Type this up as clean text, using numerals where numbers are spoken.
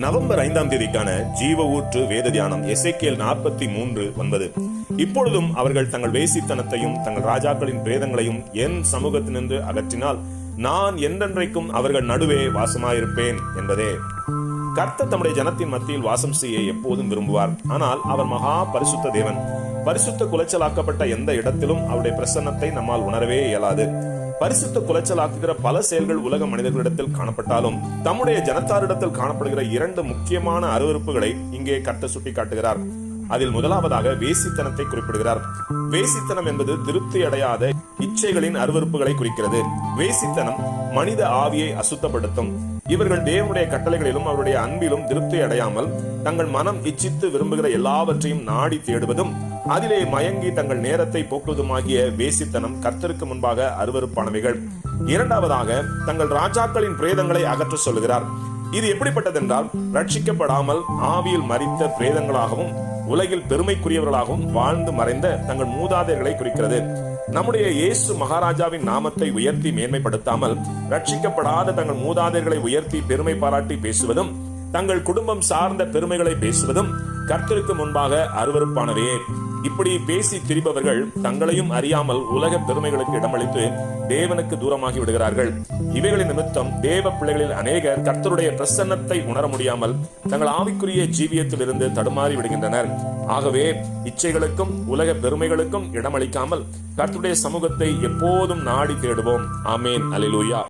November 5ஆம் தேதிக்கான ஜீவ ஊற்று வேத தியானம் எசேக்கியேல் 43:9. இப்பொழுதும் அவர்கள் தங்கள் வேசித்தனத்தையும் தங்கள் ராஜாக்களின் பிரேதங்களையும் என் சமூகத்தினின்று அகற்றினால் நான் என்றென்றைக்கும் அவர்கள் நடுவே வாசமாயிருப்பேன் என்பதே. கர்த்தர் தம்முடைய ஜனத்தின் மத்தியில் வாசம் செய்ய எப்போதும் விரும்புவார். ஆனால் அவர் மகா பரிசுத்த தேவன். பரிசுத்த குலைச்சலாக்கப்பட்ட எந்த இடத்திலும் அவருடைய பிரசன்னத்தை நம்மால் உணரவே இயலாது. பரிசுத்த குலைச்சலாக்குகிற பல செயல்கள் உலக மனிதர்களிடத்தில் காணப்பட்டாலும் தம்முடைய ஜனத்தாரிடத்தில் காணப்படுகிற 2 முக்கியமான அருவருப்புகளை இங்கே கர்த்தர் சுட்டி காட்டுகிறார். அதில் முதலாவதாக வேசித்தனத்தை குறிப்பிடுகிறார். வேசித்தனம் என்பது திருப்தி அடையாத இச்சைகளின் அருவருப்புகளை குறிக்கிறது. வேசித்தனம் மனித ஆவியை அசுத்தப்படுத்தும். இவர்கள் தேவனுடைய கட்டளைகளிலும் அவருடைய அன்பிலும் திருப்தி அடையாமல் தங்கள் மனம் இச்சித்து விரும்புகிற எல்லாவற்றையும் நாடி தேடுவதும் அதிலே மயங்கி தங்கள் நேரத்தை போக்குவதுமாகிய வேசித்தனம் கர்த்தருக்கு முன்பாக அருவருப்பானவைகள். இரண்டாவதாக தங்கள் ராஜாக்களின் பிரேதங்களை அகற்ற சொல்லுகிறார். இது எப்படிப்பட்டதென்றால், ரட்சிக்கப்படாமல் ஆவியில் மரித்த பிரேதங்களாகவும் உலகில் பெருமைக்குரியவர்களாகவும் வாழ்ந்து மறைந்த தங்கள் மூதாதையர்களை குறிக்கிறது. நம்முடைய இயேசு மகாராஜாவின் நாமத்தை உயர்த்தி மேன்மைப்படுத்தாமல் ரட்சிக்கப்படாத தங்கள் மூதாதையர்களை உயர்த்தி பெருமை பாராட்டி பேசுவதும் தங்கள் குடும்பம் சார்ந்த பெருமைகளை பேசுவதும் கர்த்தருக்கு முன்பாக அருவருப்பானவே. இப்படி பேசி திரிபவர்கள் தங்களையும் அறியாமல் உலக பெருமைகளுக்கு இடமளித்து தேவனுக்கு தூரமாகி விடுகிறார்கள். இவைகளின் நிமித்தம் தேவ பிள்ளைகளில் அநேகர் கர்த்தருடைய பிரசன்னத்தை உணர முடியாமல் தங்கள் ஆவிக்குரிய ஜீவியத்தில் இருந்து தடுமாறி விடுகின்றனர். ஆகவே இச்சைகளுக்கும் உலக பெருமைகளுக்கும் இடமளிக்காமல் கர்த்தருடைய சமூகத்தை எப்போதும் நாடி தேடுவோம். ஆமேன். அல்லேலூயா.